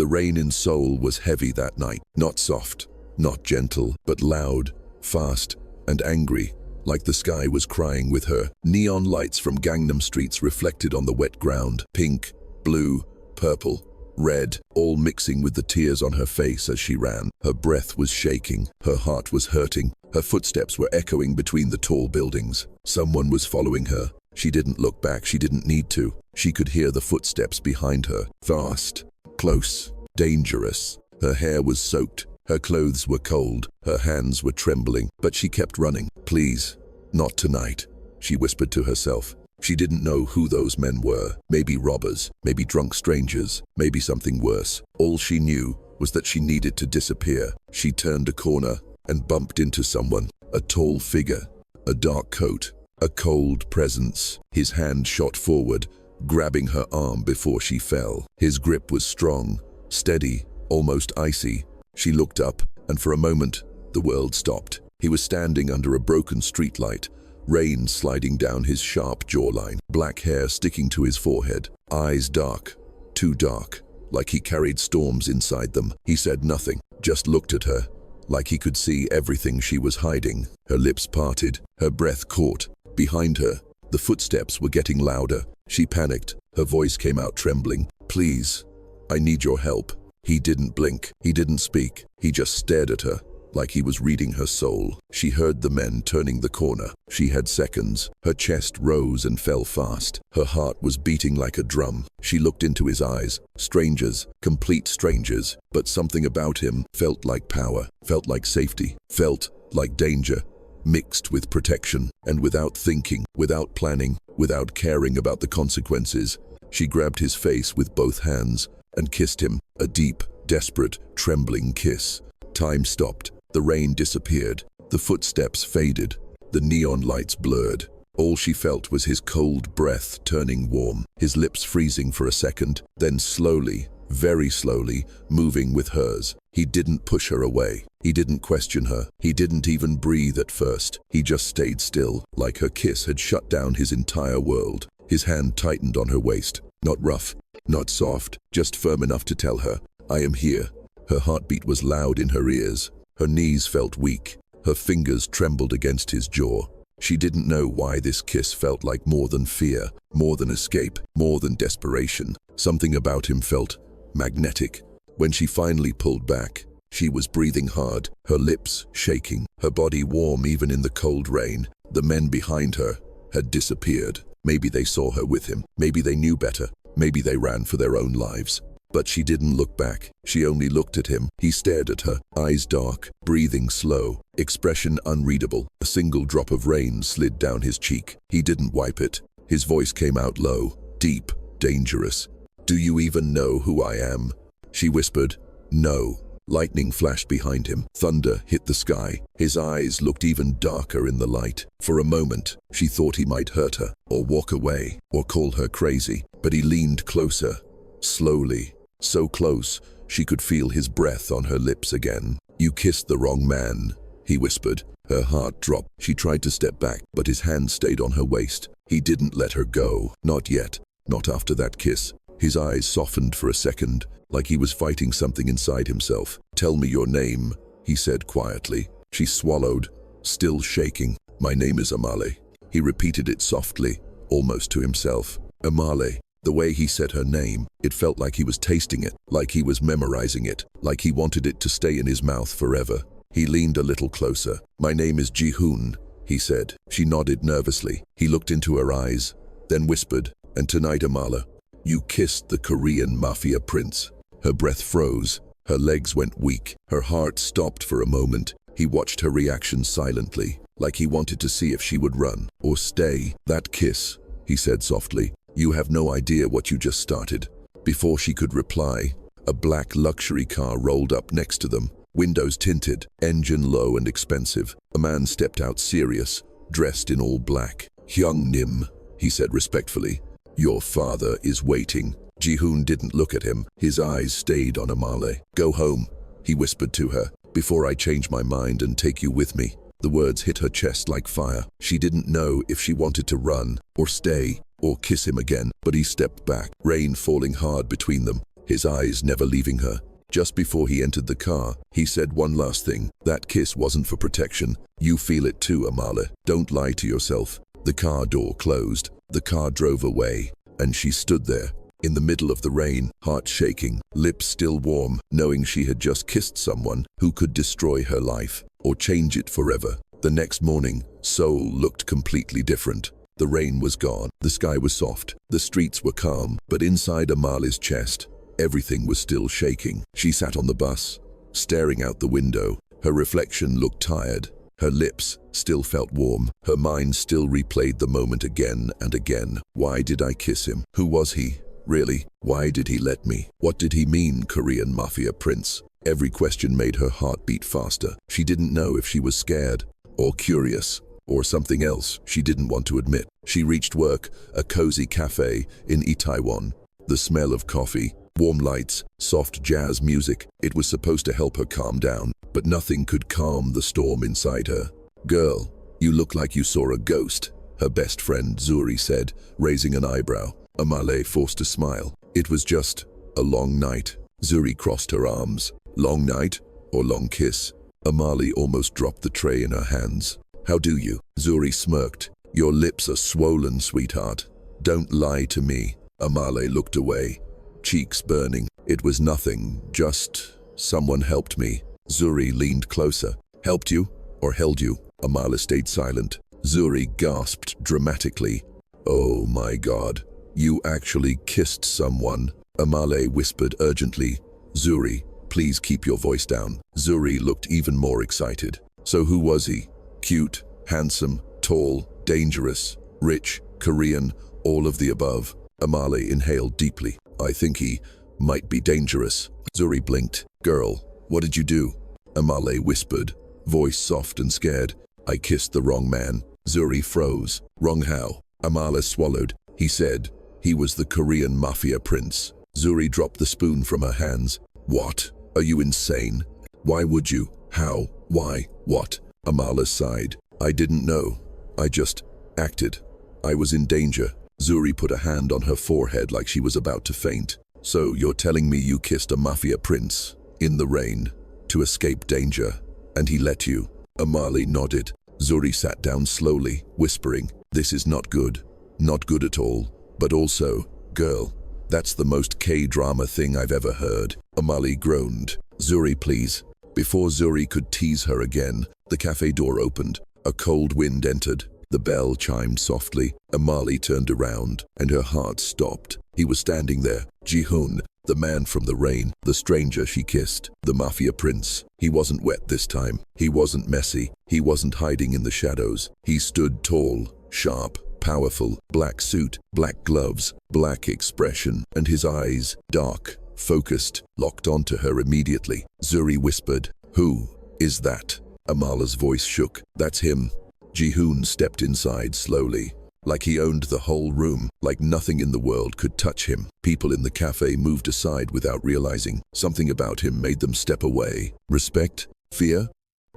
rain in Seoul was heavy that night, not soft, not gentle, but loud, fast, and angry, like the sky was crying with her. Neon lights from Gangnam streets reflected on the wet ground, pink, blue, purple, red, all mixing with the tears on her face as she ran. Her breath was shaking, her heart was hurting, her footsteps were echoing between the tall buildings. Someone was following her. She didn't look back, she didn't need to. She could hear the footsteps behind her, fast, close, dangerous. Her hair was soaked, her clothes were cold, her hands were trembling, but she kept running. Please, not tonight, she whispered to herself. She didn't know who those men were. Maybe robbers, maybe drunk strangers, maybe something worse. All she knew was that she needed to disappear. She turned a corner and bumped into someone, a tall figure, a dark coat, a cold presence. His hand shot forward, grabbing her arm before she fell. His grip was strong, steady, almost icy. She looked up, and for a moment, the world stopped. He was standing under a broken streetlight, rain sliding down his sharp jawline, black hair sticking to his forehead, eyes dark, too dark, like he carried storms inside them. He said nothing, just looked at her, like he could see everything she was hiding. Her lips parted, her breath caught. Behind her, the footsteps were getting louder. She panicked, her voice came out trembling. Please, I need your help. He didn't blink, he didn't speak, he just stared at her, like he was reading her soul. She heard the men turning the corner. She had seconds. Her chest rose and fell fast. Her heart was beating like a drum. She looked into his eyes. Strangers, complete strangers, but something about him felt like power, felt like safety, felt like danger, mixed with protection. And without thinking, without planning, without caring about the consequences, she grabbed his face with both hands and kissed him, a deep, desperate, trembling kiss. Time stopped. The rain disappeared, the footsteps faded, the neon lights blurred. All she felt was his cold breath turning warm, his lips freezing for a second, then slowly, very slowly, moving with hers. He didn't push her away. He didn't question her. He didn't even breathe at first. He just stayed still, like her kiss had shut down his entire world. His hand tightened on her waist, not rough, not soft, just firm enough to tell her, I am here. Her heartbeat was loud in her ears. Her knees felt weak. Her fingers trembled against his jaw. She didn't know why this kiss felt like more than fear, more than escape, more than desperation. Something about him felt magnetic. When she finally pulled back, she was breathing hard, her lips shaking, her body warm even in the cold rain. The men behind her had disappeared. Maybe they saw her with him. Maybe they knew better. Maybe they ran for their own lives. But she didn't look back. She only looked at him. He stared at her, eyes dark, breathing slow, expression unreadable. A single drop of rain slid down his cheek. He didn't wipe it. His voice came out low, deep, dangerous. Do you even know who I am? She whispered, no. Lightning flashed behind him. Thunder hit the sky. His eyes looked even darker in the light. For a moment, she thought he might hurt her, or walk away, or call her crazy. But he leaned closer, slowly. So close, she could feel his breath on her lips again. You kissed the wrong man, he whispered. Her heart dropped. She tried to step back, but his hand stayed on her waist. He didn't let her go. Not yet. Not after that kiss. His eyes softened for a second, like he was fighting something inside himself. Tell me your name, he said quietly. She swallowed, still shaking. My name is Amale. He repeated it softly, almost to himself. Amale. The way he said her name, it felt like he was tasting it, like he was memorizing it, like he wanted it to stay in his mouth forever. He leaned a little closer. My name is Ji-hoon, he said. She nodded nervously. He looked into her eyes, then whispered, and tonight, Amala, you kissed the Korean mafia prince. Her breath froze. Her legs went weak. Her heart stopped for a moment. He watched her reaction silently, like he wanted to see if she would run or stay. That kiss, he said softly. You have no idea what you just started. Before she could reply, a black luxury car rolled up next to them, windows tinted, engine low and expensive. A man stepped out serious, dressed in all black. Hyung Nim, he said respectfully. Your father is waiting. Ji-hoon didn't look at him. His eyes stayed on Amale. Go home, he whispered to her, before I change my mind and take you with me. The words hit her chest like fire. She didn't know if she wanted to run, or stay, or kiss him again, but he stepped back, rain falling hard between them. his eyes never leaving her. Just before he entered the car, he said one last thing. That kiss wasn't for protection. You feel it too, Amala. Don't lie to yourself. The car door closed. The car drove away, and she stood there, in the middle of the rain, heart shaking, lips still warm, knowing she had just kissed someone who could destroy her life, or change it forever. The next morning, Seoul looked completely different. The rain was gone, the sky was soft, the streets were calm, but inside Amala's chest, everything was still shaking. She sat on the bus, staring out the window. Her reflection looked tired. Her lips still felt warm. Her mind still replayed the moment again and again. Why did I kiss him? Who was he? Really? Why did he let me? What did he mean, Korean mafia prince? Every question made her heart beat faster. She didn't know if she was scared, or curious, or something else she didn't want to admit. She reached work, a cozy cafe in Itaewon. The smell of coffee, warm lights, soft jazz music. It was supposed to help her calm down, but nothing could calm the storm inside her. Girl, you look like you saw a ghost, her best friend Zuri said, raising an eyebrow. Amale forced a smile. It was just a long night. Zuri crossed her arms. Long night or long kiss? Amali almost dropped the tray in her hands. How do you? Zuri smirked. Your lips are swollen, sweetheart. Don't lie to me. Amale looked away, cheeks burning. It was nothing, just someone helped me. Zuri leaned closer. Helped you or held you? Amale stayed silent. Zuri gasped dramatically. Oh my God, you actually kissed someone. Amale whispered urgently. Zuri, please keep your voice down. Zuri looked even more excited. So who was he? Cute, handsome, tall, dangerous, rich, Korean, all of the above. Amale inhaled deeply. I think he might be dangerous. Zuri blinked. Girl, what did you do? Amale whispered, voice soft and scared. I kissed the wrong man. Zuri froze. Wrong how? Amale swallowed. He said he was the Korean mafia prince. Zuri dropped the spoon from her hands. What? Are you insane? Why would you? How? Why? What? Amala sighed. I didn't know. I just acted. I was in danger. Zuri put a hand on her forehead like she was about to faint. So you're telling me you kissed a mafia prince in the rain to escape danger, and he let you? Amali nodded. Zuri sat down slowly, whispering, this is not good. Not good at all. But also, girl, that's the most K-drama thing I've ever heard. Amali groaned. Zuri, please. Before Zuri could tease her again, the cafe door opened. A cold wind entered. The bell chimed softly. Amali turned around, and her heart stopped. He was standing there, Ji-hoon, the man from the rain, the stranger she kissed, the mafia prince. He wasn't wet this time. He wasn't messy. He wasn't hiding in the shadows. He stood tall, sharp, powerful, black suit, black gloves, black expression, and his eyes, dark, focused, locked onto her immediately. Zuri whispered, who is that? Amala's voice shook. That's him. Ji-hoon stepped inside slowly, like he owned the whole room, like nothing in the world could touch him. People in the cafe moved aside without realizing. Something about him made them step away. Respect? Fear?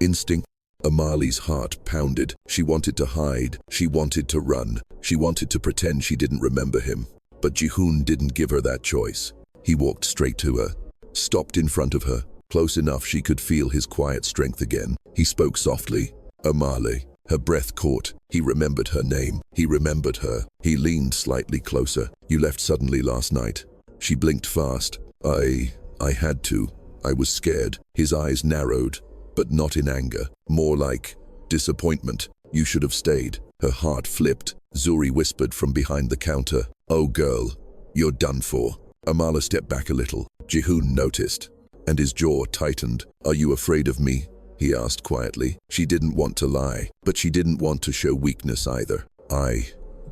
Instinct? Amali's heart pounded. She wanted to hide. She wanted to run. She wanted to pretend she didn't remember him. But Ji-hoon didn't give her that choice. He walked straight to her, stopped in front of her, close enough she could feel his quiet strength again. He spoke softly. Amali. Her breath caught. He remembered her name. He remembered her. He leaned slightly closer. You left suddenly last night. She blinked fast. I had to. I was scared. His eyes narrowed, but not in anger. More like disappointment. You should have stayed. Her heart flipped. Zuri whispered from behind the counter. Oh girl, you're done for. Amala stepped back a little. Ji-hoon noticed, and his jaw tightened. Are you afraid of me? He asked quietly. She didn't want to lie, but she didn't want to show weakness either. I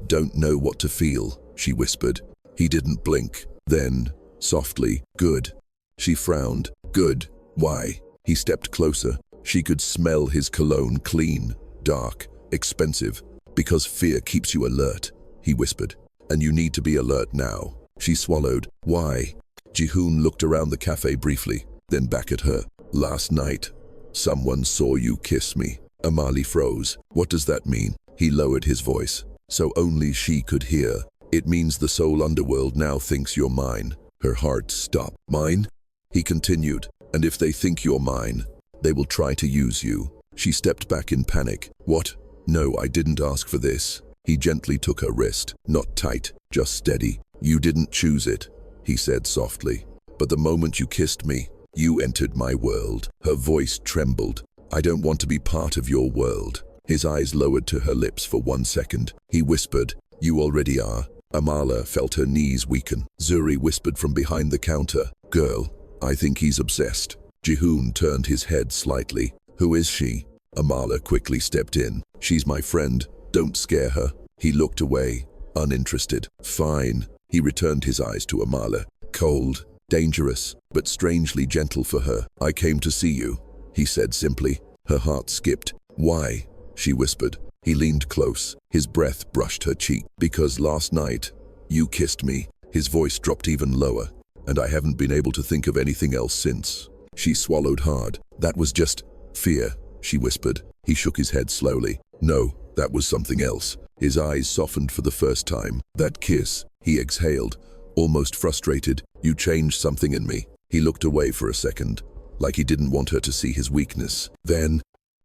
don't know what to feel, she whispered. He didn't blink. Then, softly, good. She frowned. Good. Why? He stepped closer. She could smell his cologne, clean, dark, expensive. Because fear keeps you alert, he whispered. And you need to be alert now. She swallowed. Why? Ji-hoon looked around the cafe briefly, then back at her. Last night, someone saw you kiss me. Amali froze. What does that mean? He lowered his voice, so only she could hear. It means the Seoul underworld now thinks you're mine. Her heart stopped. Mine? He continued. And if they think you're mine, they will try to use you. She stepped back in panic. What? No, I didn't ask for this. He gently took her wrist. Not tight, just steady. You didn't choose it, he said softly. But the moment you kissed me, you entered my world. Her voice trembled. I don't want to be part of your world. His eyes lowered to her lips for 1 second. He whispered, you already are. Amala felt her knees weaken. Zuri whispered from behind the counter, girl, I think he's obsessed. Jihoon turned his head slightly. Who is she? Amala quickly stepped in. She's my friend. Don't scare her. He looked away, uninterested. Fine. He returned his eyes to Amala. Cold, dangerous, but strangely gentle for her. I came to see you, he said simply. Her heart skipped. Why? She whispered. He leaned close. His breath brushed her cheek. Because last night, you kissed me. His voice dropped even lower, and I haven't been able to think of anything else since. She swallowed hard. That was just fear, she whispered. He shook his head slowly. No, that was something else. His eyes softened for the first time. That kiss, he exhaled, almost frustrated. You changed something in me. He looked away for a second, like he didn't want her to see his weakness. Then,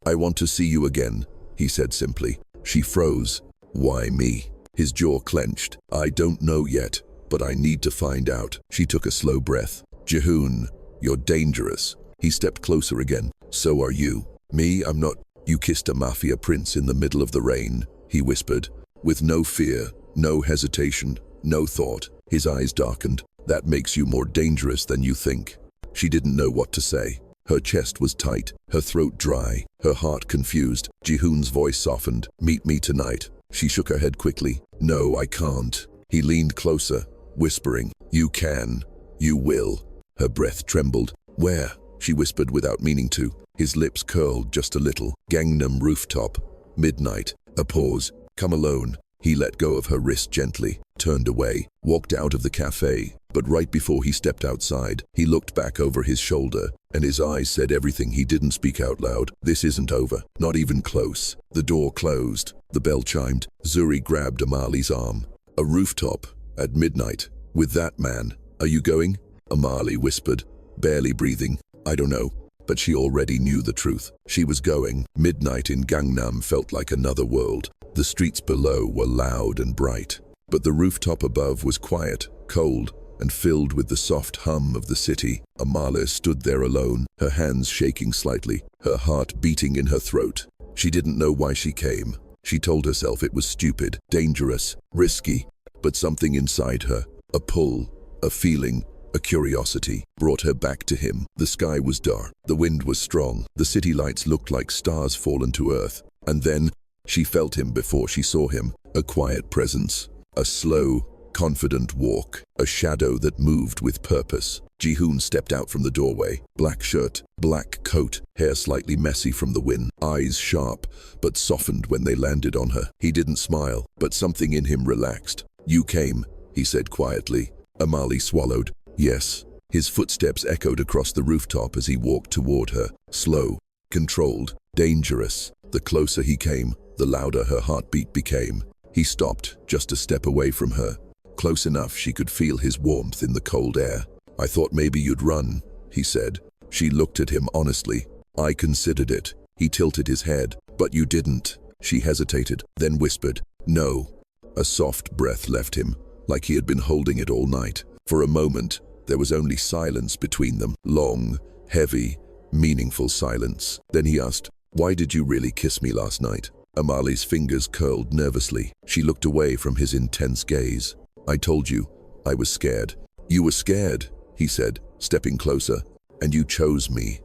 I want to see you again, he said simply. She froze. Why me? His jaw clenched. I don't know yet, but I need to find out. She took a slow breath. Jihoon, you're dangerous. He stepped closer again. So are you. Me, I'm not. You kissed a mafia prince in the middle of the rain, he whispered, with no fear, no hesitation, no thought. His eyes darkened. That makes you more dangerous than you think. She didn't know what to say. Her chest was tight, her throat dry, her heart confused. Jihoon's voice softened. Meet me tonight. She shook her head quickly. No, I can't. He leaned closer, whispering, you can. You will. Her breath trembled. Where? She whispered without meaning to. His lips curled just a little. Gangnam rooftop. Midnight. A pause. Come alone. He let go of her wrist gently, turned away, walked out of the cafe. But right before he stepped outside, he looked back over his shoulder, and his eyes said everything he didn't speak out loud. This isn't over. Not even close. The door closed. The bell chimed. Zuri grabbed Amali's arm. A rooftop. At midnight. With that man. Are you going? Amali whispered, barely breathing. I don't know. But she already knew the truth. She was going. Midnight in Gangnam felt like another world. The streets below were loud and bright. But the rooftop above was quiet, cold, and filled with the soft hum of the city. Amala stood there alone, her hands shaking slightly, her heart beating in her throat. She didn't know why she came. She told herself it was stupid, dangerous, risky. But something inside her, a pull, a feeling, a curiosity, brought her back to him. The sky was dark. The wind was strong. The city lights looked like stars fallen to earth. And then, she felt him before she saw him. A quiet presence. A slow, confident walk. A shadow that moved with purpose. Jihoon stepped out from the doorway. Black shirt, black coat, hair slightly messy from the wind. Eyes sharp, but softened when they landed on her. He didn't smile, but something in him relaxed. You came, he said quietly. Amali swallowed. Yes. His footsteps echoed across the rooftop as he walked toward her. Slow, controlled, dangerous. The closer he came, the louder her heartbeat became. He stopped, just a step away from her. Close enough she could feel his warmth in the cold air. I thought maybe you'd run, he said. She looked at him honestly. I considered it. He tilted his head. But you didn't. She hesitated, then whispered, no. A soft breath left him, like he had been holding it all night. For a moment, there was only silence between them. Long, heavy, meaningful silence. Then he asked, why did you really kiss me last night? Amali's fingers curled nervously. She looked away from his intense gaze. I told you, I was scared. You were scared, he said, stepping closer. And you chose me.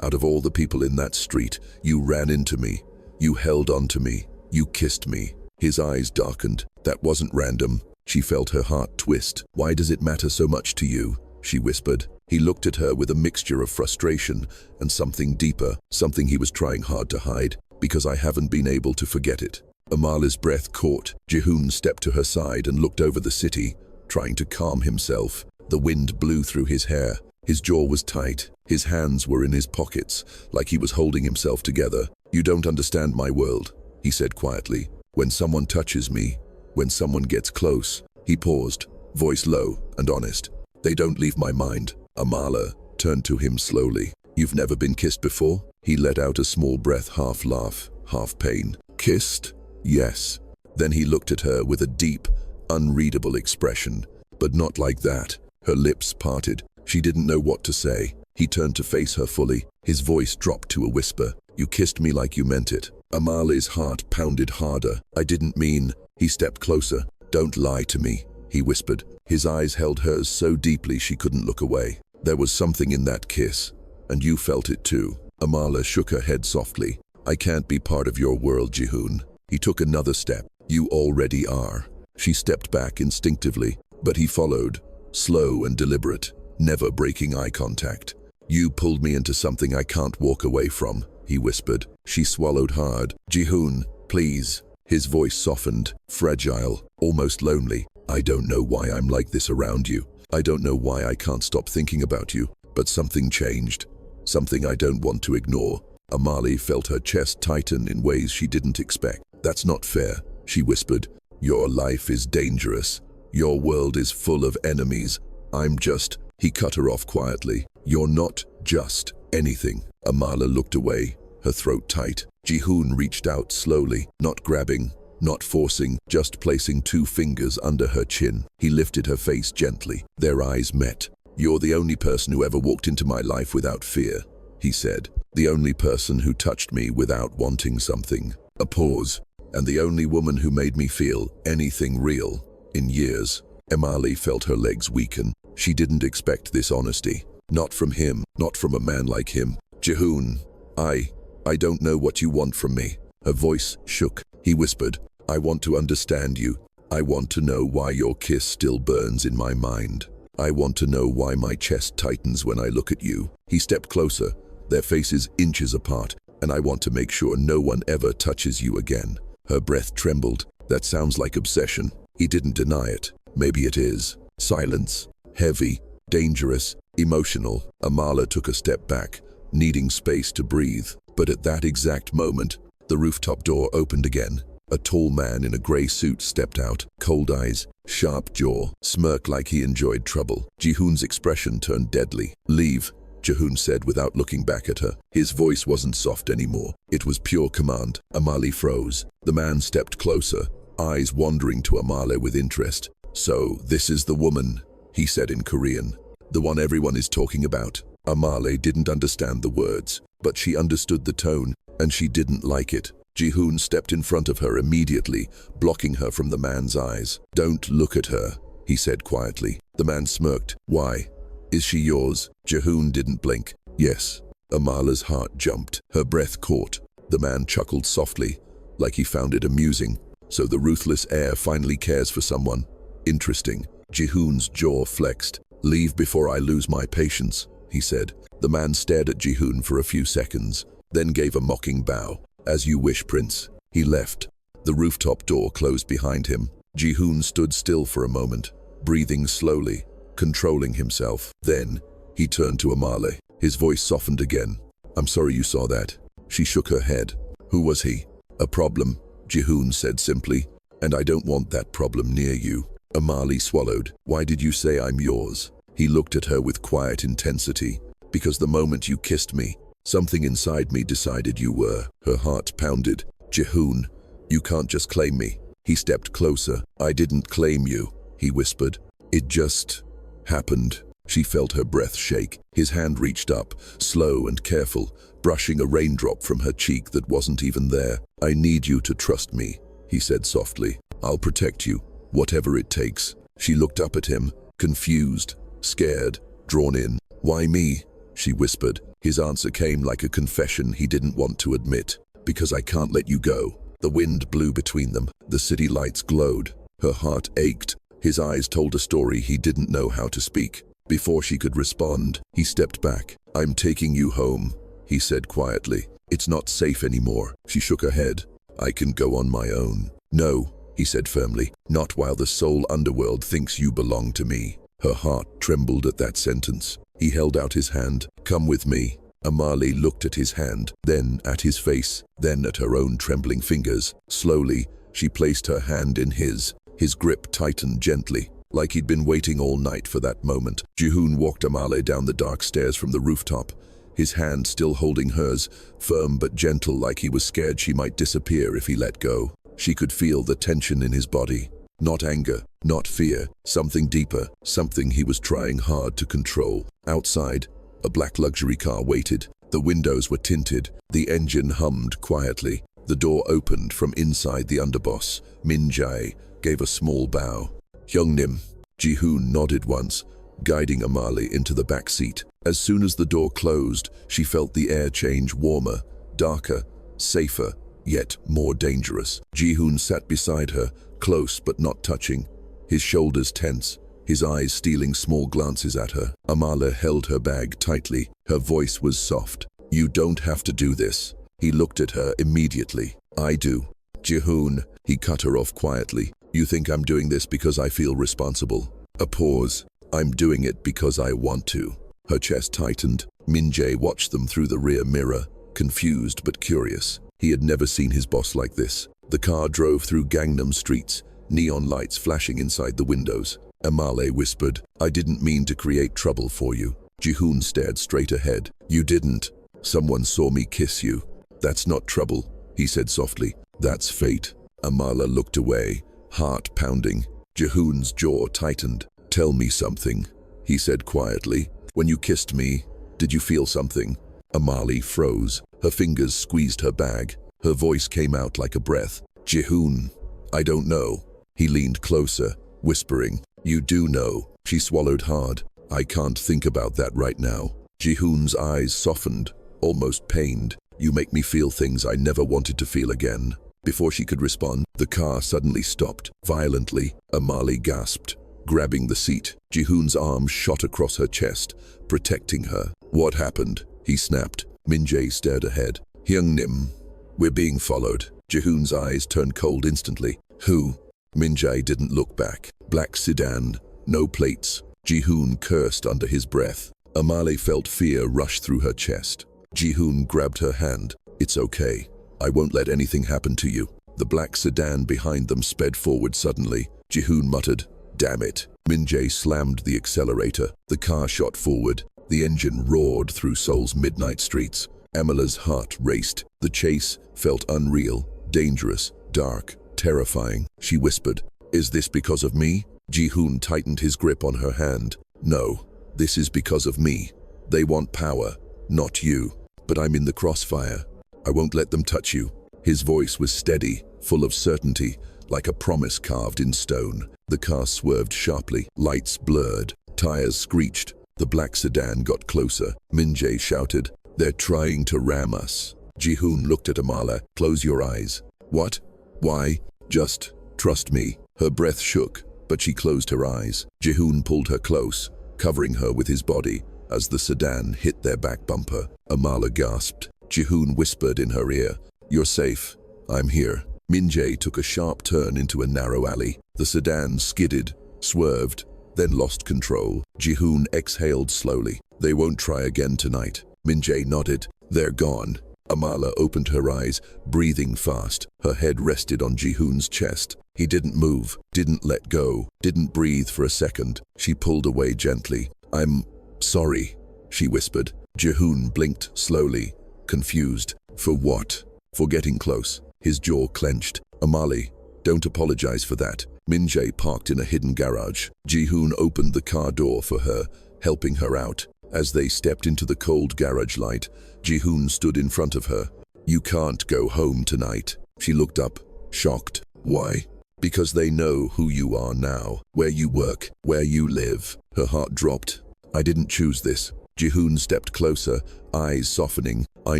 Out of all the people in that street, you ran into me. You held on to me. You kissed me. His eyes darkened. That wasn't random. She felt her heart twist. Why does it matter so much to you? She whispered. He looked at her with a mixture of frustration and something deeper, something he was trying hard to hide. Because I haven't been able to forget it. Amala's breath caught. Jihoon stepped to her side and looked over the city, trying to calm himself. The wind blew through his hair. His jaw was tight. His hands were in his pockets, like he was holding himself together. You don't understand my world, he said quietly. When someone touches me, when someone gets close. He paused, voice low and honest. They don't leave my mind. Amala turned to him slowly. You've never been kissed before? He let out a small breath, half laugh, half pain. Kissed? Yes. Then he looked at her with a deep, unreadable expression. But not like that. Her lips parted. She didn't know what to say. He turned to face her fully. His voice dropped to a whisper. You kissed me like you meant it. Amala's heart pounded harder. I didn't mean. He stepped closer. Don't lie to me, he whispered. His eyes held hers so deeply she couldn't look away. There was something in that kiss, and you felt it too. Amala shook her head softly. I can't be part of your world, Jihoon. He took another step. You already are. She stepped back instinctively, but he followed, slow and deliberate, never breaking eye contact. You pulled me into something I can't walk away from, he whispered. She swallowed hard. Jihoon, please. His voice softened, fragile, almost lonely. I don't know why I'm like this around you. I don't know why I can't stop thinking about you, but something changed. Something I don't want to ignore. Amali felt her chest tighten in ways she didn't expect. That's not fair, she whispered. Your life is dangerous. Your world is full of enemies. I'm just... He cut her off quietly. You're not just anything. Amala looked away, her throat tight. Jihoon reached out slowly, not grabbing, not forcing, just placing 2 fingers under her chin. He lifted her face gently. Their eyes met. You're the only person who ever walked into my life without fear, he said. The only person who touched me without wanting something. A pause. And the only woman who made me feel anything real in years. Emali felt her legs weaken. She didn't expect this honesty. Not from him, not from a man like him. Jihoon, I don't know what you want from me. Her voice shook. He whispered, I want to understand you. I want to know why your kiss still burns in my mind. I want to know why my chest tightens when I look at you. He stepped closer, their faces inches apart, and I want to make sure no one ever touches you again. Her breath trembled. That sounds like obsession. He didn't deny it. Maybe it is. Silence. Heavy. Dangerous. Emotional. Amala took a step back, needing space to breathe. But at that exact moment, the rooftop door opened again. A tall man in a grey suit stepped out, cold eyes, sharp jaw, smirk like he enjoyed trouble. Jihoon's expression turned deadly. Leave, Jihoon said without looking back at her. His voice wasn't soft anymore. It was pure command. Amali froze. The man stepped closer, eyes wandering to Amale with interest. So, this is the woman, he said in Korean. The one everyone is talking about. Amale didn't understand the words, but she understood the tone, and she didn't like it. Jihoon stepped in front of her immediately, blocking her from the man's eyes. Don't look at her, he said quietly. The man smirked. Why? Is she yours? Jihoon didn't blink. Yes. Amala's heart jumped. Her breath caught. The man chuckled softly, like he found it amusing. So the ruthless heir finally cares for someone. Interesting. Jihoon's jaw flexed. Leave before I lose my patience, he said. The man stared at Jihoon for a few seconds, then gave a mocking bow. As you wish, Prince. He left. The rooftop door closed behind him. Jihoon stood still for a moment, breathing slowly, controlling himself. Then, he turned to Amale. His voice softened again. I'm sorry you saw that. She shook her head. Who was he? A problem, Jihoon said simply, and I don't want that problem near you. Amali swallowed. Why did you say I'm yours? He looked at her with quiet intensity. Because the moment you kissed me, something inside me decided you were. Her heart pounded. Jihoon, you can't just claim me. He stepped closer. I didn't claim you, he whispered. It just happened. She felt her breath shake. His hand reached up, slow and careful, brushing a raindrop from her cheek that wasn't even there. I need you to trust me, he said softly. I'll protect you, whatever it takes. She looked up at him, confused, scared, drawn in. Why me? She whispered. His answer came like a confession he didn't want to admit. Because I can't let you go. The wind blew between them. The city lights glowed. Her heart ached. His eyes told a story he didn't know how to speak. Before she could respond, he stepped back. I'm taking you home, he said quietly. It's not safe anymore. She shook her head. I can go on my own. No, he said firmly. Not while the soul underworld thinks you belong to me. Her heart trembled at that sentence. He held out his hand. Come with me. Amali looked at his hand, then at his face, then at her own trembling fingers. Slowly, she placed her hand in his. His grip tightened gently. like he'd been waiting all night for that moment. Jihoon walked Amale down the dark stairs from the rooftop, his hand still holding hers, firm but gentle, like he was scared she might disappear if he let go. She could feel the tension in his body. Not anger, not fear, something deeper, something he was trying hard to control. Outside, a black luxury car waited. The windows were tinted, the engine hummed quietly. The door opened from inside. The underboss, Min Jae, gave a small bow. Hyungnim. Jihoon nodded once, guiding Amale into the back seat. As soon as the door closed, she felt the air change, warmer, darker, safer, yet more dangerous. Jihoon sat beside her, close but not touching, his shoulders tense, his eyes stealing small glances at her. Amale held her bag tightly. Her voice was soft. "You don't have to do this." He looked at her immediately. "I do." "Jihoon," he cut her off quietly. "You think I'm doing this because I feel responsible?" A pause. "I'm doing it because I want to." Her chest tightened. Min Jae watched them through the rear mirror, confused but curious. He had never seen his boss like this. The car drove through Gangnam streets, neon lights flashing inside the windows. Amale whispered, "I didn't mean to create trouble for you." Jihoon stared straight ahead. "You didn't. Someone saw me kiss you. That's not trouble," he said softly. "That's fate." Amale looked away, heart pounding. Jihoon's jaw tightened. "Tell me something," he said quietly. "When you kissed me, did you feel something?" Amale froze. Her fingers squeezed her bag. Her voice came out like a breath. "Jihoon, I don't know." He leaned closer, whispering, "You do know." She swallowed hard. "I can't think about that right now." Jihoon's eyes softened, almost pained. "You make me feel things I never wanted to feel again." Before she could respond, the car suddenly stopped. Violently, Amale gasped, grabbing the seat. Jihoon's arm shot across her chest, protecting her. "What happened?" he snapped. Min Jae stared ahead. "Hyungnim, we're being followed." Jihoon's eyes turned cold instantly. "Who?" Min Jae didn't look back. "Black sedan, no plates." Jihoon cursed under his breath. Amale felt fear rush through her chest. Jihoon grabbed her hand. "It's okay. I won't let anything happen to you." The black sedan behind them sped forward suddenly. Jihoon muttered, "Damn it." Min Jae slammed the accelerator. The car shot forward. The engine roared through Seoul's midnight streets. Amale's heart raced. The chase felt unreal, dangerous, dark, terrifying. She whispered, "Is this because of me?" Jihoon tightened his grip on her hand. "No, this is because of me. They want power, not you. But I'm in the crossfire. I won't let them touch you." His voice was steady, full of certainty, like a promise carved in stone. The car swerved sharply. Lights blurred. Tires screeched. The black sedan got closer. Min Jae shouted, "They're trying to ram us." Jihoon looked at Amale. "Close your eyes." "What? Why?" "Just trust me." Her breath shook, but she closed her eyes. Jihoon pulled her close, covering her with his body as the sedan hit their back bumper. Amale gasped. Jihoon whispered in her ear, "You're safe. I'm here." Min Jae took a sharp turn into a narrow alley. The sedan skidded, swerved, then lost control. Jihoon exhaled slowly. "They won't try again tonight." Min Jae nodded. "They're gone." Amale opened her eyes, breathing fast. Her head rested on Jihoon's chest. He didn't move, didn't let go, didn't breathe for a second. She pulled away gently. "I'm sorry," she whispered. Jihoon blinked slowly, confused. "For what?" "For getting close." His jaw clenched. "Amale, don't apologize for that." Min Jae parked in a hidden garage. Jihoon opened the car door for her, helping her out. As they stepped into the cold garage light, Jihoon stood in front of her. "You can't go home tonight." She looked up, shocked. "Why?" "Because they know who you are now, where you work, where you live." Her heart dropped. "I didn't choose this." Jihoon stepped closer, eyes softening. "I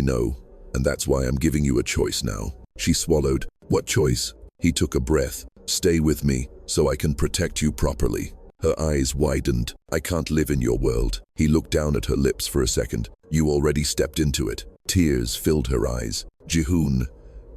know, and that's why I'm giving you a choice now." She swallowed. "What choice?" He took a breath. "Stay with me, so I can protect you properly." Her eyes widened. "I can't live in your world." He looked down at her lips for a second. "You already stepped into it." Tears filled her eyes. "Jihoon,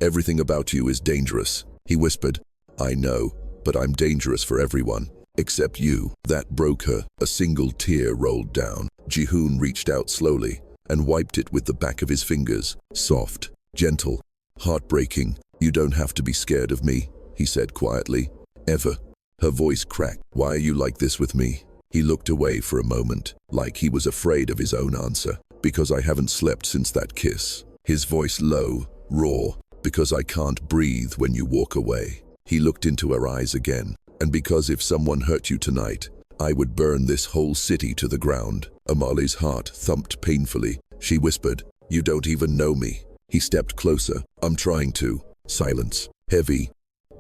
everything about you is dangerous." He whispered, "I know, but I'm dangerous for everyone, except you." That broke her. A single tear rolled down. Jihoon reached out slowly and wiped it with the back of his fingers. Soft, gentle, heartbreaking. "You don't have to be scared of me," he said quietly. "Ever." Her voice cracked. Why are you like this with me? He looked away for a moment, like he was afraid of his own answer. Because I haven't slept since that kiss. His voice low, raw. Because I can't breathe when you walk away. He looked into her eyes again. And because if someone hurt you tonight, I would burn this whole city to the ground. Amali's heart thumped painfully. She whispered, "You don't even know me." He stepped closer. "I'm trying to." Silence. Heavy.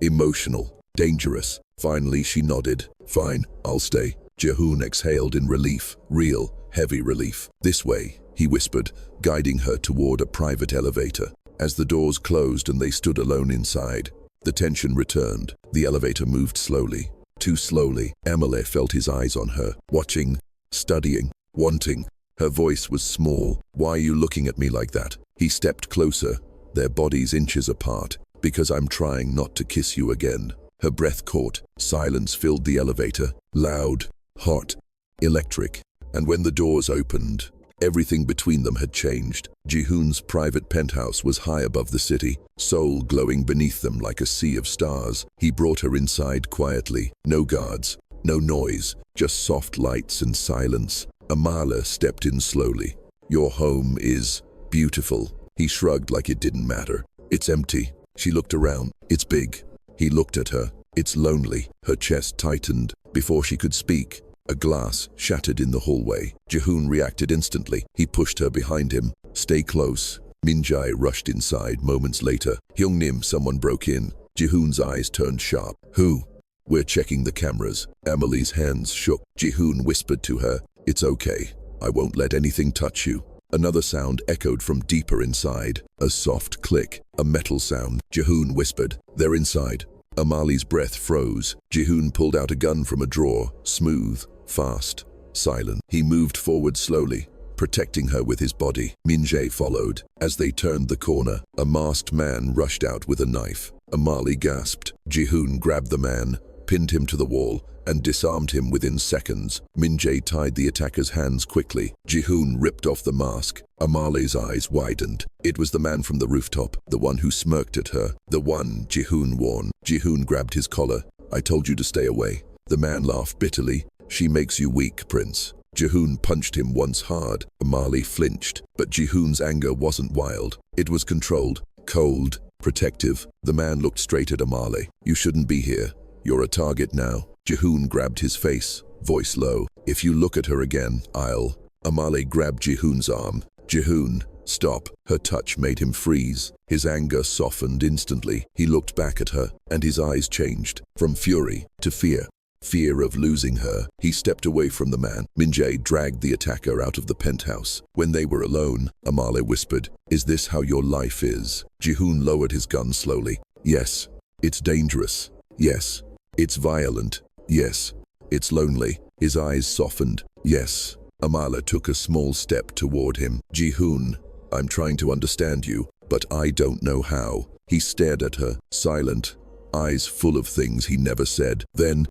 Emotional. Dangerous. Finally she nodded. "Fine, I'll stay." Jehoon exhaled in relief. Real, heavy relief. "This way," he whispered, guiding her toward a private elevator. As the doors closed and they stood alone inside, the tension returned. The elevator moved slowly. Too slowly. Emily felt his eyes on her, watching, studying, wanting. Her voice was small. "Why are you looking at me like that?" He stepped closer, their bodies inches apart. "Because I'm trying not to kiss you again." Her breath caught. Silence filled the elevator. Loud, hot, electric. And when the doors opened, everything between them had changed. Jehoon's private penthouse was high above the city, Seoul glowing beneath them like a sea of stars. He brought her inside quietly. No guards, no noise, just soft lights and silence. Amala stepped in slowly. "Your home is beautiful." He shrugged like it didn't matter. "It's empty." She looked around. "It's big." He looked at her. "It's lonely." Her chest tightened. Before she could speak, a glass shattered in the hallway. Jehoon reacted instantly. He pushed her behind him. "Stay close." Minjae rushed inside moments later. "Hyungnim, someone broke in." Jehoon's eyes turned sharp. "Who?" "We're checking the cameras." Emily's hands shook. Jehoon whispered to her, "It's okay. I won't let anything touch you." Another sound echoed from deeper inside. A soft click, a metal sound. Jehoon whispered, "They're inside." Amali's breath froze. Jehoon pulled out a gun from a drawer, smooth, fast, silent. He moved forward slowly, protecting her with his body. Minjae followed. As they turned the corner, a masked man rushed out with a knife. Amali gasped. Jehoon grabbed the man, pinned him to the wall, and disarmed him within seconds. Minjae tied the attacker's hands quickly. Jehoon ripped off the mask. Amali's eyes widened. It was the man from the rooftop, the one who smirked at her, the one Jehoon warned. Jehoon grabbed his collar. "I told you to stay away." The man laughed bitterly. "She makes you weak, Prince." Jehoon punched him once hard. Amali flinched, but Jehoon's anger wasn't wild. It was controlled, cold, protective. The man looked straight at Amali. "You shouldn't be here. You're a target now." Jehoon grabbed his face, voice low. "If you look at her again, I'll..." Amali grabbed Jehoon's arm. "Jehoon, stop." Her touch made him freeze. His anger softened instantly. He looked back at her, and his eyes changed, from fury to fear. Fear of losing her. He stepped away from the man. Minjae dragged the attacker out of the penthouse. When they were alone, Amale whispered, "Is this how your life is?" Jehoon lowered his gun slowly. "Yes. It's dangerous. Yes. It's violent. Yes. It's lonely." His eyes softened. "Yes." Amala took a small step toward him. "Jehoon, I'm trying to understand you, but I don't know how." He stared at her, silent, eyes full of things he never said. Then,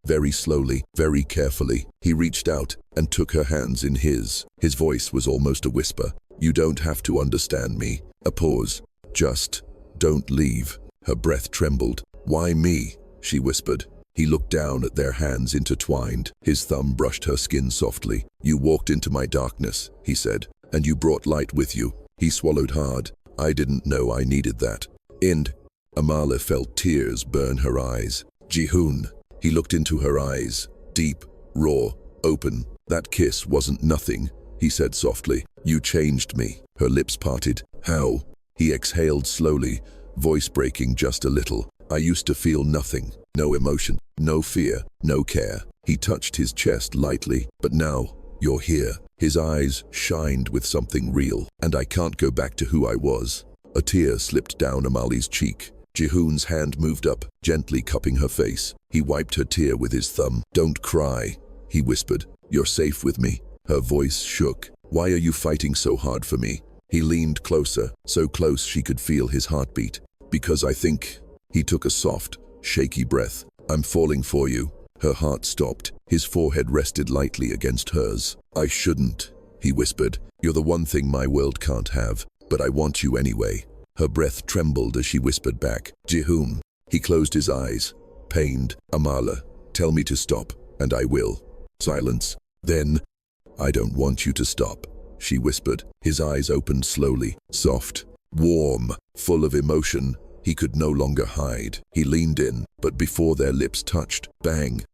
very slowly, very carefully, he reached out and took her hands in his. His voice was almost a whisper. "You don't have to understand me." A pause. "Just don't leave." Her breath trembled. "Why me?" she whispered. He looked down at their hands intertwined. His thumb brushed her skin softly. "You walked into my darkness," he said, "and you brought light with you." He swallowed hard. "I didn't know I needed that." Amala felt tears burn her eyes. "Jehoon." He looked into her eyes, deep, raw, open. "That kiss wasn't nothing," he said softly. "You changed me." Her lips parted. "How?" He exhaled slowly, voice breaking just a little. "I used to feel nothing. No emotion, no fear, no care." He touched his chest lightly. "But now, you're here." His eyes shined with something real. "And I can't go back to who I was." A tear slipped down Amali's cheek. Jehoon's hand moved up, gently cupping her face. He wiped her tear with his thumb. "Don't cry," he whispered. "You're safe with me." Her voice shook. "Why are you fighting so hard for me?" He leaned closer, so close she could feel his heartbeat. "Because I think..." He took a soft, shaky breath. "I'm falling for you." Her heart stopped. His forehead rested lightly against hers. "I shouldn't," he whispered. "You're the one thing my world can't have, but I want you anyway." Her breath trembled as she whispered back, "Jehoon." He closed his eyes. Pained. "Amala, Tell me to stop, and I will. Silence. Then, I don't want you to stop, she whispered. His eyes opened slowly, soft, warm, full of emotion. He could no longer hide. He leaned in, but before their lips touched, bang!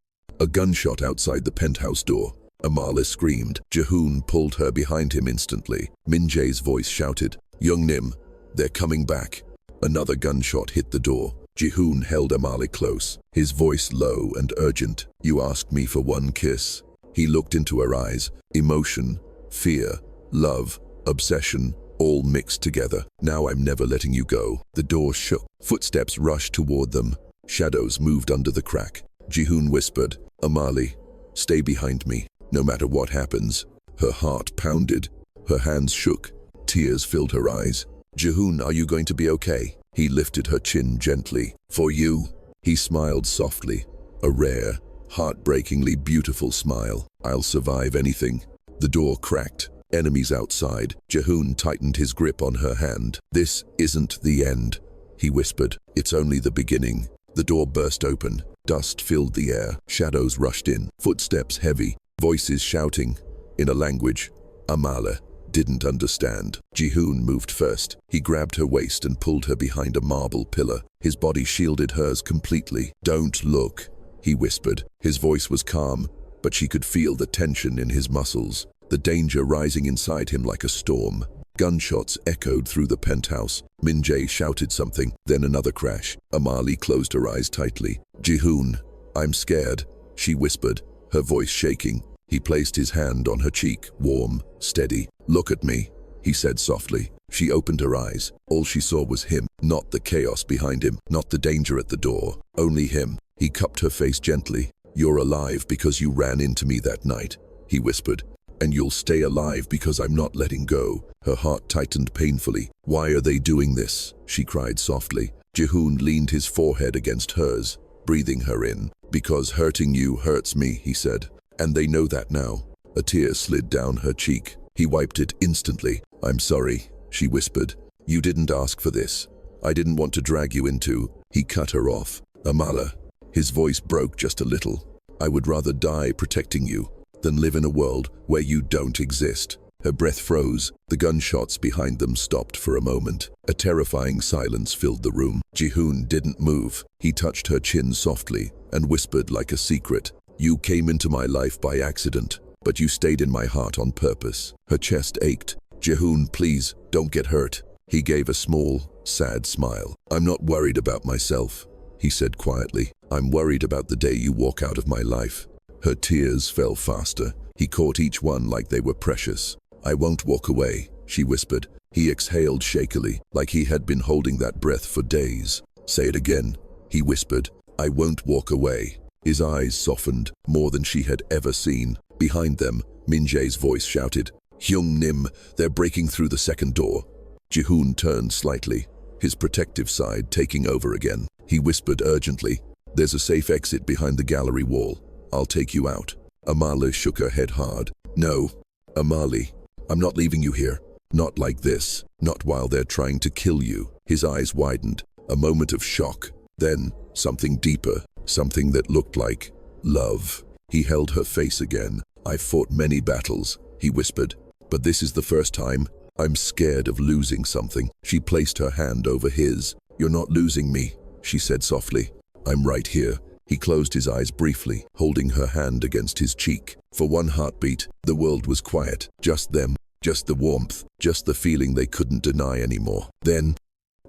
A gunshot outside the penthouse door. Amala screamed. Jehoon pulled her behind him instantly. Minjae's voice shouted, "Young Nim, they're coming back." Another gunshot hit the door. Jehoon held Amali close, his voice low and urgent. "You asked me for one kiss." He looked into her eyes. Emotion, fear, love, obsession, all mixed together. "Now I'm never letting you go." The door shook. Footsteps rushed toward them. Shadows moved under the crack. Jehoon whispered, "Amali, stay behind me, no matter what happens." Her heart pounded. Her hands shook. Tears filled her eyes. "Jehoon, are you going to be okay?" He lifted her chin gently. "For you." He smiled softly, a rare, heartbreakingly beautiful smile. "I'll survive anything." The door cracked. Enemies outside. Jehoon tightened his grip on her hand. "This isn't the end," he whispered. "It's only the beginning." The door burst open. Dust filled the air. Shadows rushed in. Footsteps heavy. Voices shouting in a language Amala didn't understand. Jehoon moved first. He grabbed her waist and pulled her behind a marble pillar. His body shielded hers completely. "Don't look," he whispered. His voice was calm, but she could feel the tension in his muscles, the danger rising inside him like a storm. Gunshots echoed through the penthouse. Minjae shouted something, then another crash. Amali closed her eyes tightly. "Jehoon, I'm scared," she whispered, her voice shaking. He placed his hand on her cheek, warm, steady. "Look at me," he said softly. She opened her eyes. All she saw was him, not the chaos behind him, not the danger at the door, only him. He cupped her face gently. "You're alive because you ran into me that night," he whispered. "And you'll stay alive because I'm not letting go." Her heart tightened painfully. "Why are they doing this?" she cried softly. Jehoon leaned his forehead against hers, breathing her in. "Because hurting you hurts me," he said. "And they know that now." A tear slid down her cheek. He wiped it instantly. "I'm sorry," she whispered. "You didn't ask for this. I didn't want to drag you into." He cut her off. "Amala." His voice broke just a little. "I would rather die protecting you than live in a world where you don't exist." Her breath froze. The gunshots behind them stopped for a moment. A terrifying silence filled the room. Jehoon didn't move. He touched her chin softly and whispered like a secret, "You came into my life by accident, but you stayed in my heart on purpose." Her chest ached. "Jehoon, please, don't get hurt." He gave a small, sad smile. "I'm not worried about myself," he said quietly. "I'm worried about the day you walk out of my life." Her tears fell faster. He caught each one like they were precious. "I won't walk away," she whispered. He exhaled shakily, like he had been holding that breath for days. "Say it again," he whispered. "I won't walk away." His eyes softened, more than she had ever seen. Behind them, Minjae's voice shouted, "Hyung Nim, they're breaking through the second door." Jehoon turned slightly, his protective side taking over again. He whispered urgently, "There's a safe exit behind the gallery wall. I'll take you out." Amala shook her head hard. "No, Amali, I'm not leaving you here. Not like this. Not while they're trying to kill you." His eyes widened, a moment of shock. Then, something deeper, something that looked like love. He held her face again. "I've fought many battles," he whispered, "but this is the first time. I'm scared of losing something." She placed her hand over his. "You're not losing me," she said softly. "I'm right here." He closed his eyes briefly, holding her hand against his cheek. For one heartbeat, the world was quiet. Just them, just the warmth, just the feeling they couldn't deny anymore. Then,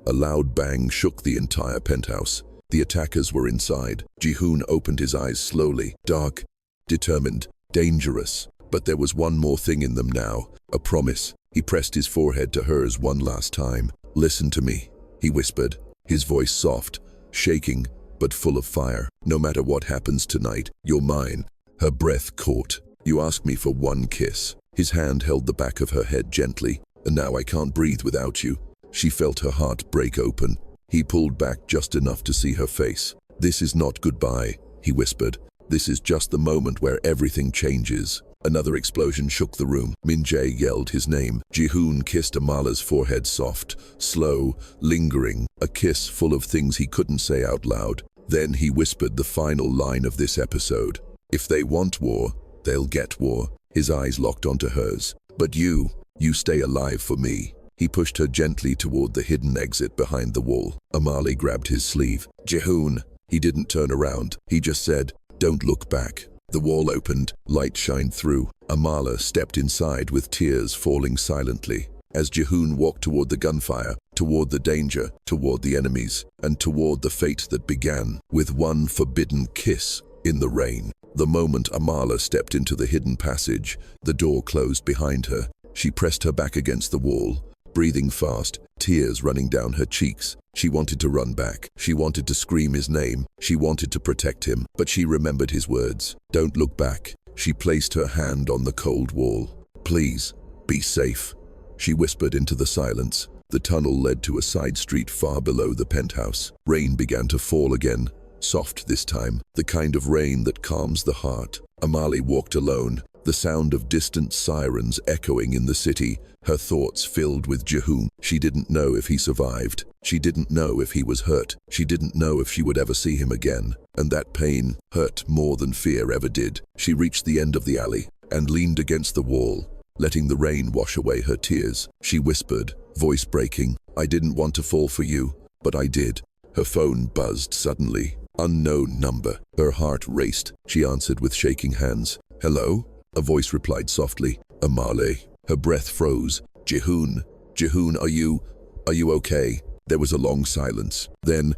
a loud bang shook the entire penthouse. The attackers were inside. Jehoon opened his eyes slowly, dark, determined, dangerous. But there was one more thing in them now, a promise. He pressed his forehead to hers one last time. "Listen to me," he whispered, his voice soft, shaking, but full of fire. "No matter what happens tonight, you're mine." Her breath caught. "You asked me for one kiss." His hand held the back of her head gently. "And now I can't breathe without you." She felt her heart break open. He pulled back just enough to see her face. "This is not goodbye," he whispered. "This is just the moment where everything changes." Another explosion shook the room. Minjae yelled his name. Jehoon kissed Amala's forehead soft, slow, lingering, a kiss full of things he couldn't say out loud. Then he whispered the final line of this episode. If they want war, they'll get war. His eyes locked onto hers. But you stay alive for me. He pushed her gently toward the hidden exit behind the wall. Amali grabbed his sleeve. Jihoon. He didn't turn around. He just said, "Don't look back." The wall opened, light shined through. Amala stepped inside with tears falling silently. As Jihoon walked toward the gunfire, toward the danger, toward the enemies, and toward the fate that began with one forbidden kiss in the rain. The moment Amala stepped into the hidden passage, the door closed behind her. She pressed her back against the wall, breathing fast, tears running down her cheeks. She wanted to run back. She wanted to scream his name. She wanted to protect him, but she remembered his words. "Don't look back." She placed her hand on the cold wall. "Please, be safe," she whispered into the silence. The tunnel led to a side street far below the penthouse. Rain began to fall again, soft this time, the kind of rain that calms the heart. Amali walked alone, the sound of distant sirens echoing in the city, her thoughts filled with Jihoon. She didn't know if he survived. She didn't know if he was hurt. She didn't know if she would ever see him again. And that pain hurt more than fear ever did. She reached the end of the alley and leaned against the wall, letting the rain wash away her tears. She whispered, voice breaking, "I didn't want to fall for you, but I did." Her phone buzzed suddenly. Unknown number. Her heart raced. She answered with shaking hands. "Hello?" A voice replied softly. "Amale." Her breath froze. "Jihoon. Jihoon, are you okay?" There was a long silence. Then,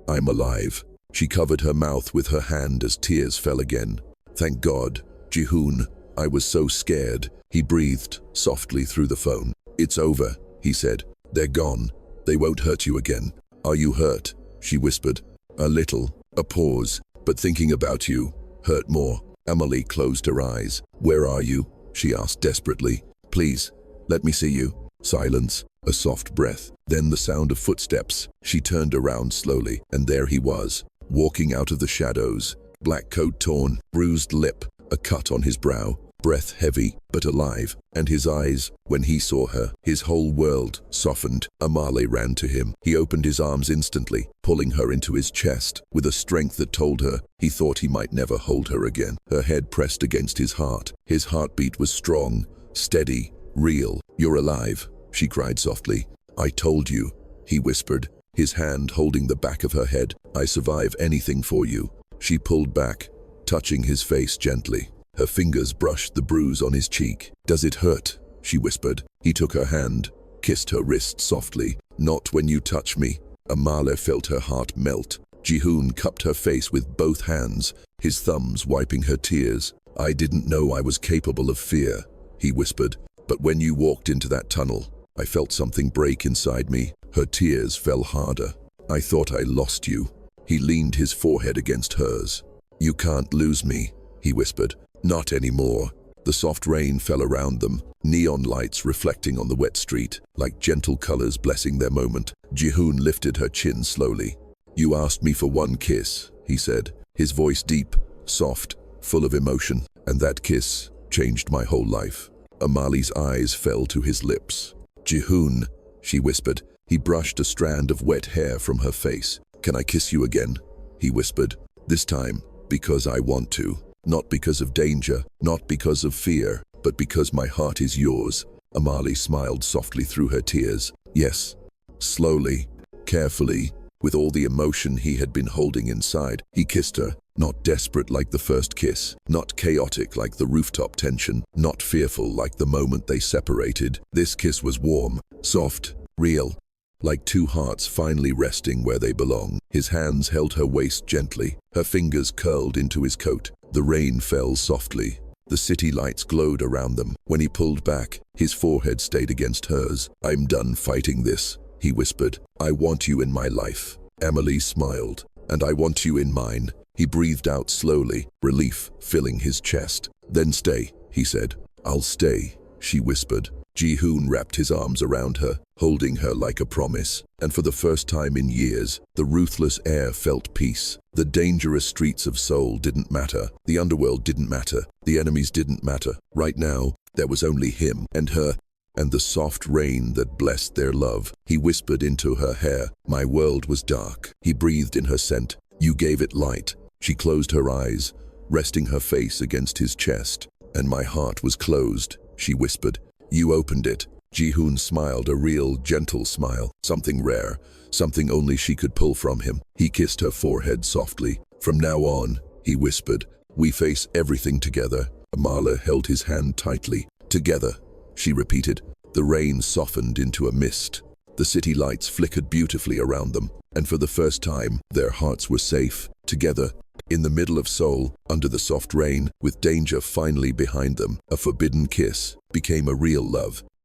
"I'm alive." She covered her mouth with her hand as tears fell again. "Thank God. Jihoon, I was so scared." He breathed softly through the phone. "It's over," he said. "They're gone. They won't hurt you again." "Are you hurt?" she whispered. "A little." A pause. "But thinking about you hurt more." Emily closed her eyes. "Where are you?" she asked desperately. "Please, let me see you." Silence. A soft breath. Then the sound of footsteps. She turned around slowly, and there he was, walking out of the shadows. Black coat torn, bruised lip, a cut on his brow, breath heavy but alive, and his eyes, when he saw her, his whole world softened. Amale ran to him. He opened his arms instantly, pulling her into his chest, with a strength that told her he thought he might never hold her again. Her head pressed against his heart. His heartbeat was strong, steady, real. "You're alive," she cried softly. "I told you," he whispered, his hand holding the back of her head. "I survive anything for you." She pulled back, touching his face gently. Her fingers brushed the bruise on his cheek. "Does it hurt?" she whispered. He took her hand, kissed her wrist softly. "Not when you touch me." Amale felt her heart melt. Jihoon cupped her face with both hands, his thumbs wiping her tears. "I didn't know I was capable of fear," he whispered. "But when you walked into that tunnel, I felt something break inside me." Her tears fell harder. "I thought I lost you." He leaned his forehead against hers. "You can't lose me," he whispered. "Not anymore." The soft rain fell around them, neon lights reflecting on the wet street, like gentle colors blessing their moment. Jihoon lifted her chin slowly. "You asked me for one kiss," he said, his voice deep, soft, full of emotion. "And that kiss changed my whole life." Amali's eyes fell to his lips. "Jihoon," she whispered. He brushed a strand of wet hair from her face. "Can I kiss you again?" he whispered. "This time, because I want to. Not because of danger, not because of fear, but because my heart is yours." Amali smiled softly through her tears. "Yes." Slowly, carefully, with all the emotion he had been holding inside, he kissed her. Not desperate like the first kiss, not chaotic like the rooftop tension, not fearful like the moment they separated. This kiss was warm, soft, real, like two hearts finally resting where they belong. His hands held her waist gently, her fingers curled into his coat. The rain fell softly. The city lights glowed around them. When he pulled back, his forehead stayed against hers. "I'm done fighting this," he whispered. "I want you in my life." Emily smiled. "And I want you in mine." He breathed out slowly, relief filling his chest. "Then stay," he said. "I'll stay," she whispered. Jihoon wrapped his arms around her, holding her like a promise. And for the first time in years, the ruthless air felt peace. The dangerous streets of Seoul didn't matter. The underworld didn't matter. The enemies didn't matter. Right now, there was only him and her, and the soft rain that blessed their love. He whispered into her hair. My world was dark. He breathed in her scent, You gave it light. She closed her eyes, resting her face against his chest. And my heart was closed, she whispered. You opened it. Ji-hoon smiled, a real, gentle smile. Something rare, something only she could pull from him. He kissed her forehead softly. From now on, he whispered, we face everything together. Amala held his hand tightly. Together, she repeated. The rain softened into a mist. The city lights flickered beautifully around them, and for the first time, their hearts were safe, together. In the middle of Seoul, under the soft rain, with danger finally behind them, a forbidden kiss became a real love.